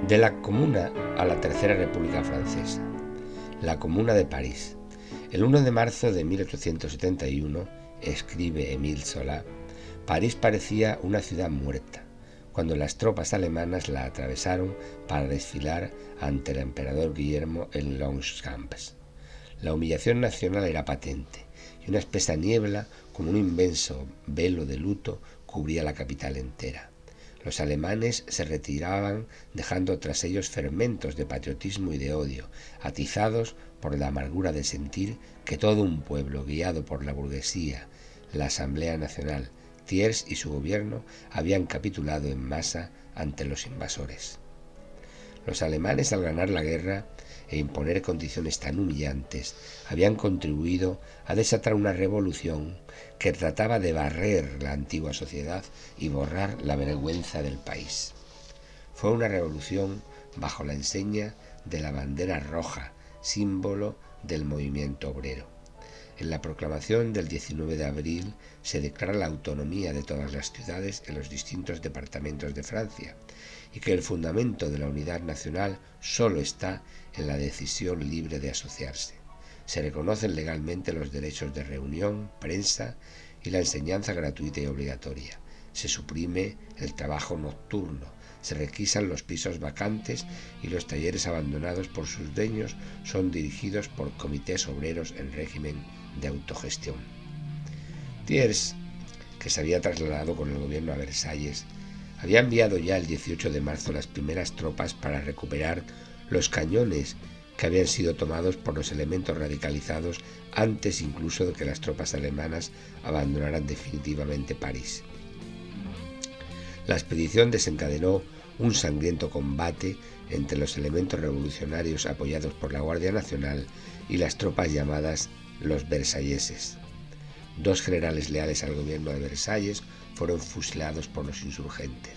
De la Comuna a la Tercera República Francesa. La Comuna de París. El 1 de marzo de 1871, escribe Émile Zola, París parecía una ciudad muerta, cuando las tropas alemanas la atravesaron para desfilar ante el emperador Guillermo en Longchamps. La humillación nacional era patente, y una espesa niebla, como un inmenso velo de luto, cubría la capital entera. Los alemanes se retiraban dejando tras ellos fermentos de patriotismo y de odio, atizados por la amargura de sentir que todo un pueblo, guiado por la burguesía, la Asamblea Nacional, Thiers y su gobierno, habían capitulado en masa ante los invasores. Los alemanes, al ganar la guerra e imponer condiciones tan humillantes, habían contribuido a desatar una revolución que trataba de barrer la antigua sociedad y borrar la vergüenza del país. Fue una revolución bajo la enseña de la bandera roja, símbolo del movimiento obrero. En la proclamación del 19 de abril se declara la autonomía de todas las ciudades en los distintos departamentos de Francia y que el fundamento de la unidad nacional solo está en la decisión libre de asociarse. Se reconocen legalmente los derechos de reunión, prensa y la enseñanza gratuita y obligatoria. Se suprime el trabajo nocturno, se requisan los pisos vacantes y los talleres abandonados por sus dueños son dirigidos por comités obreros en régimen de autogestión. Thiers, que se había trasladado con el gobierno a Versalles, había enviado ya el 18 de marzo las primeras tropas para recuperar los cañones que habían sido tomados por los elementos radicalizados antes incluso de que las tropas alemanas abandonaran definitivamente París. La expedición desencadenó un sangriento combate entre los elementos revolucionarios apoyados por la Guardia Nacional y las tropas llamadas los versalleses. Dos generales leales al gobierno de Versalles fueron fusilados por los insurgentes.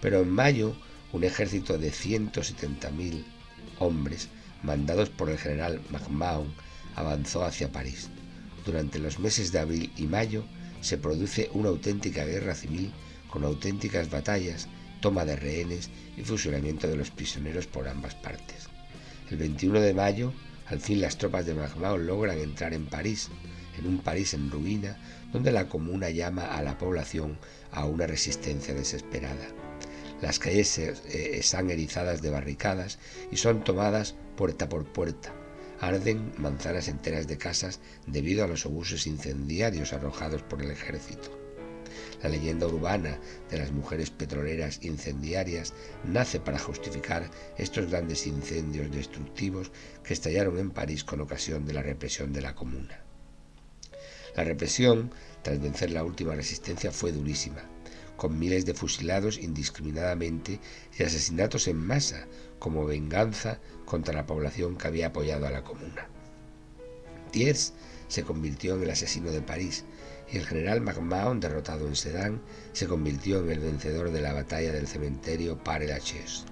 Pero en mayo, un ejército de 170.000 hombres, mandados por el general MacMahon, avanzó hacia París. Durante los meses de abril y mayo se produce una auténtica guerra civil con auténticas batallas, toma de rehenes y fusilamiento de los prisioneros por ambas partes. El 21 de mayo, al fin las tropas de MacMahon logran entrar en París, en un París en ruina, donde la Comuna llama a la población a una resistencia desesperada. Las calles están erizadas de barricadas y son tomadas puerta por puerta. Arden manzanas enteras de casas debido a los obuses incendiarios arrojados por el ejército. La leyenda urbana de las mujeres petroleras incendiarias nace para justificar estos grandes incendios destructivos que estallaron en París con ocasión de la represión de la Comuna. La represión, tras vencer la última resistencia, fue durísima, con miles de fusilados indiscriminadamente y asesinatos en masa como venganza contra la población que había apoyado a la Comuna. Thiers se convirtió en el asesino de París y el general MacMahon, derrotado en Sedan, se convirtió en el vencedor de la batalla del cementerio Père-Lachaise.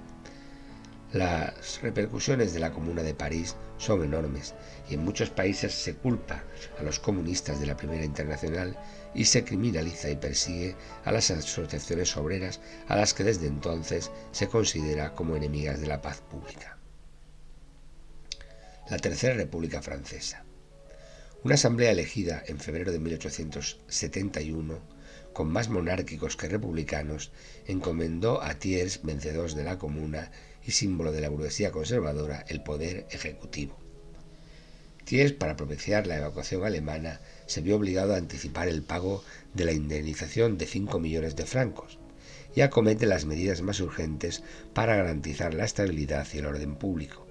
Las repercusiones de la Comuna de París son enormes y en muchos países se culpa a los comunistas de la Primera Internacional y se criminaliza y persigue a las asociaciones obreras a las que desde entonces se considera como enemigas de la paz pública. La Tercera República Francesa. Una asamblea elegida en febrero de 1871, con más monárquicos que republicanos, encomendó a Thiers, vencedor de la Comuna y símbolo de la burguesía conservadora, el poder ejecutivo. Thiers, para propiciar la evacuación alemana, se vio obligado a anticipar el pago de la indemnización de 5 millones de francos y acomete las medidas más urgentes para garantizar la estabilidad y el orden público.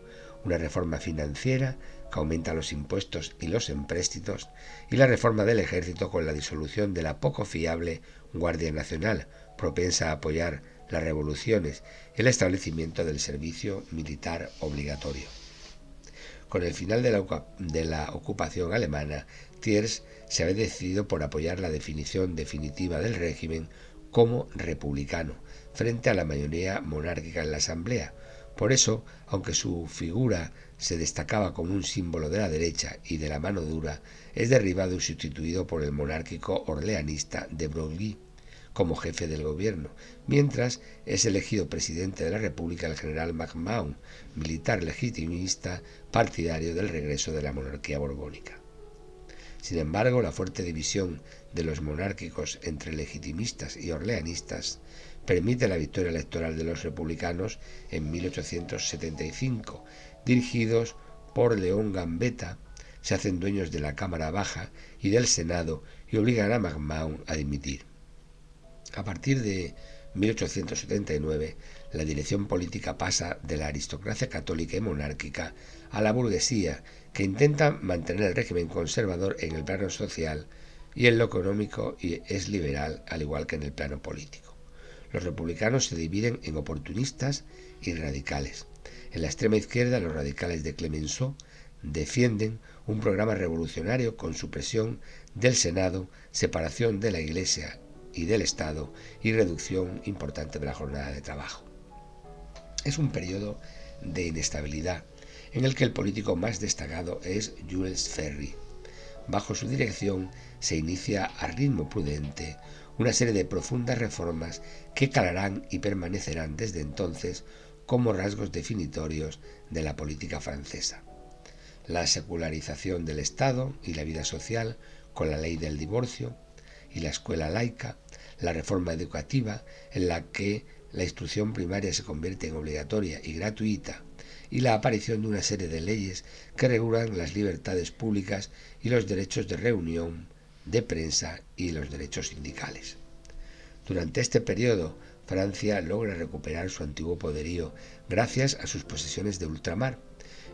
Una reforma financiera que aumenta los impuestos y los empréstitos, y la reforma del ejército con la disolución de la poco fiable Guardia Nacional, propensa a apoyar las revoluciones, y el establecimiento del servicio militar obligatorio. Con el final de la ocupación alemana, Thiers se había decidido por apoyar la definición definitiva del régimen como republicano, frente a la mayoría monárquica en la Asamblea. Por eso, aunque su figura se destacaba como un símbolo de la derecha y de la mano dura, es derribado y sustituido por el monárquico orleanista de Broglie, como jefe del gobierno, mientras es elegido presidente de la República el general MacMahon, militar legitimista partidario del regreso de la monarquía borbónica. Sin embargo, la fuerte división de los monárquicos entre legitimistas y orleanistas permite la victoria electoral de los republicanos en 1875, dirigidos por León Gambetta. Se hacen dueños de la Cámara Baja y del Senado y obligan a MacMahon a dimitir. A partir de 1879, la dirección política pasa de la aristocracia católica y monárquica a la burguesía, que intenta mantener el régimen conservador en el plano social, y en lo económico es liberal, al igual que en el plano político. Los republicanos se dividen en oportunistas y radicales. En la extrema izquierda, los radicales de Clemenceau defienden un programa revolucionario con supresión del Senado, separación de la Iglesia y del Estado y reducción importante de la jornada de trabajo. Es un periodo de inestabilidad en el que el político más destacado es Jules Ferry. Bajo su dirección se inicia a ritmo prudente una serie de profundas reformas que calarán y permanecerán desde entonces como rasgos definitorios de la política francesa. La secularización del Estado y la vida social con la ley del divorcio y la escuela laica, la reforma educativa en la que la instrucción primaria se convierte en obligatoria y gratuita, y la aparición de una serie de leyes que regulan las libertades públicas y los derechos de reunión, de prensa y los derechos sindicales. Durante este periodo, Francia logra recuperar su antiguo poderío gracias a sus posesiones de ultramar.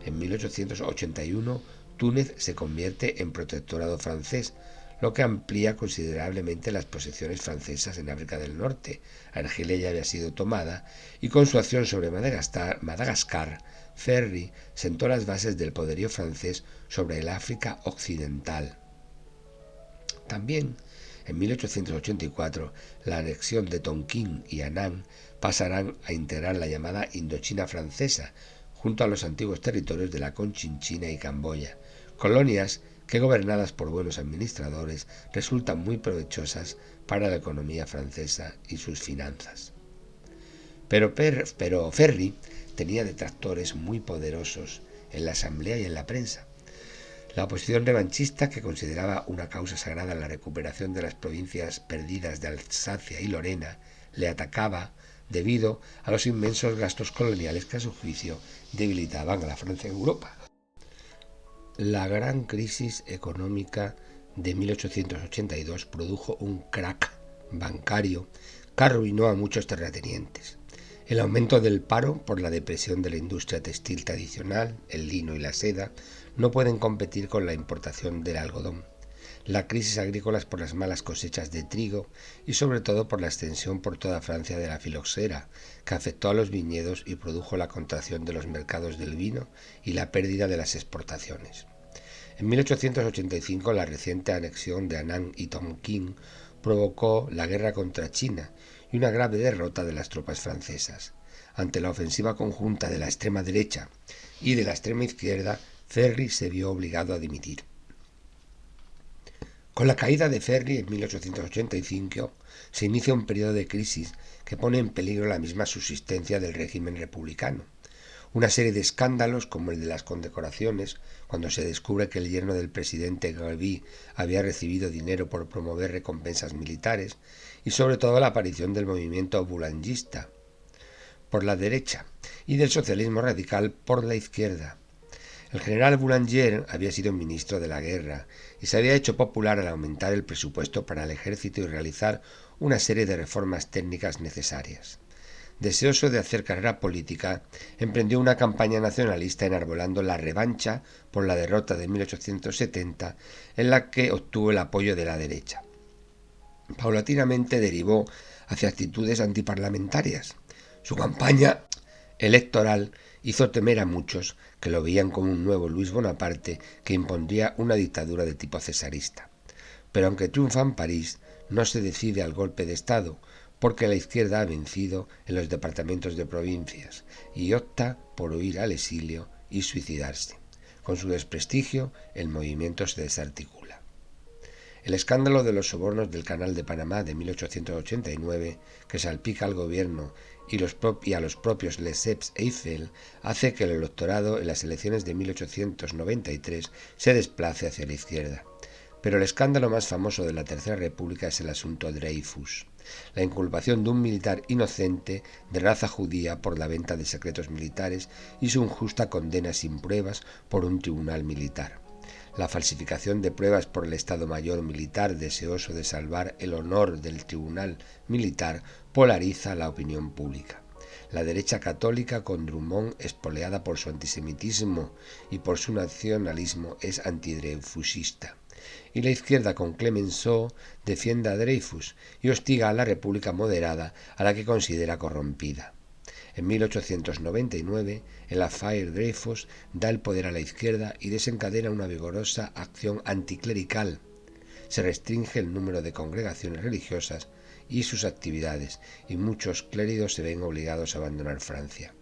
En 1881, Túnez se convierte en protectorado francés, lo que amplía considerablemente las posesiones francesas en África del Norte. Argelia ya había sido tomada, y con su acción sobre Madagascar, Ferry sentó las bases del poderío francés sobre el África occidental. También, en 1884, la anexión de Tonkin y Annam pasarán a integrar la llamada Indochina francesa, junto a los antiguos territorios de la Conchinchina y Camboya, colonias que, gobernadas por buenos administradores, resultan muy provechosas para la economía francesa y sus finanzas. Pero Ferry tenía detractores muy poderosos en la asamblea y en la prensa. La oposición revanchista, que consideraba una causa sagrada la recuperación de las provincias perdidas de Alsacia y Lorena, le atacaba debido a los inmensos gastos coloniales que, a su juicio, debilitaban a la Francia en Europa. La gran crisis económica de 1882 produjo un crack bancario que arruinó a muchos terratenientes. El aumento del paro por la depresión de la industria textil tradicional, el lino y la seda, no pueden competir con la importación del algodón. La crisis agrícola por las malas cosechas de trigo y sobre todo por la extensión por toda Francia de la filoxera, que afectó a los viñedos y produjo la contracción de los mercados del vino y la pérdida de las exportaciones. En 1885 la reciente anexión de Annam y Tonkin provocó la guerra contra China y una grave derrota de las tropas francesas. Ante la ofensiva conjunta de la extrema derecha y de la extrema izquierda, Ferry se vio obligado a dimitir. Con la caída de Ferry en 1885 se inicia un periodo de crisis que pone en peligro la misma subsistencia del régimen republicano. Una serie de escándalos, como el de las condecoraciones, cuando se descubre que el yerno del presidente Grévy había recibido dinero por promover recompensas militares, y sobre todo la aparición del movimiento boulangista por la derecha y del socialismo radical por la izquierda. El general Boulanger había sido ministro de la guerra y se había hecho popular al aumentar el presupuesto para el ejército y realizar una serie de reformas técnicas necesarias. Deseoso de hacer carrera política, emprendió una campaña nacionalista enarbolando la revancha por la derrota de 1870, en la que obtuvo el apoyo de la derecha. Paulatinamente derivó hacia actitudes antiparlamentarias. Su campaña electoral hizo temer a muchos que lo veían como un nuevo Luis Bonaparte que impondría una dictadura de tipo cesarista. Pero aunque triunfa en París, no se decide al golpe de Estado, porque la izquierda ha vencido en los departamentos de provincias y opta por huir al exilio y suicidarse. Con su desprestigio, el movimiento se desarticula. El escándalo de los sobornos del Canal de Panamá de 1889, que salpica al gobierno y a los propios Lesseps e Eiffel, hace que el electorado en las elecciones de 1893 se desplace hacia la izquierda. Pero el escándalo más famoso de la Tercera República es el asunto Dreyfus, la inculpación de un militar inocente de raza judía por la venta de secretos militares y su injusta condena sin pruebas por un tribunal militar. La falsificación de pruebas por el Estado Mayor Militar, deseoso de salvar el honor del tribunal militar, polariza la opinión pública. La derecha católica, con Drummond espoleada por su antisemitismo y por su nacionalismo, es antidreyfusista. Y la izquierda, con Clemenceau, defiende a Dreyfus y hostiga a la República moderada, a la que considera corrompida. En 1899, el affaire Dreyfus da el poder a la izquierda y desencadena una vigorosa acción anticlerical. Se restringe el número de congregaciones religiosas y sus actividades, y muchos clérigos se ven obligados a abandonar Francia.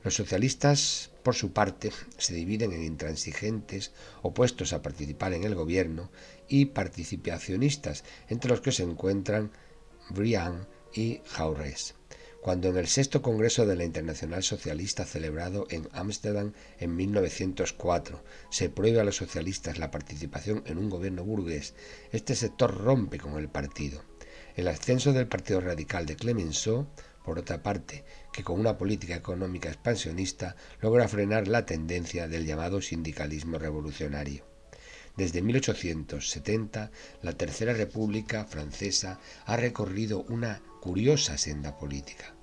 Los socialistas, por su parte, se dividen en intransigentes, opuestos a participar en el gobierno, y participacionistas, entre los que se encuentran Briand y Jaurès. Cuando en el sexto Congreso de la Internacional Socialista, celebrado en Ámsterdam en 1904, se prohíbe a los socialistas la participación en un gobierno burgués, este sector rompe con el partido. El ascenso del Partido Radical de Clemenceau, por otra parte, que con una política económica expansionista logra frenar la tendencia del llamado sindicalismo revolucionario. Desde 1870, la Tercera República Francesa ha recorrido una curiosa senda política,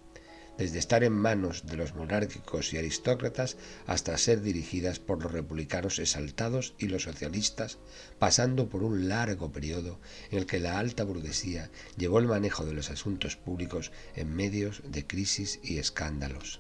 desde estar en manos de los monárquicos y aristócratas hasta ser dirigidas por los republicanos exaltados y los socialistas, pasando por un largo periodo en el que la alta burguesía llevó el manejo de los asuntos públicos en medios de crisis y escándalos.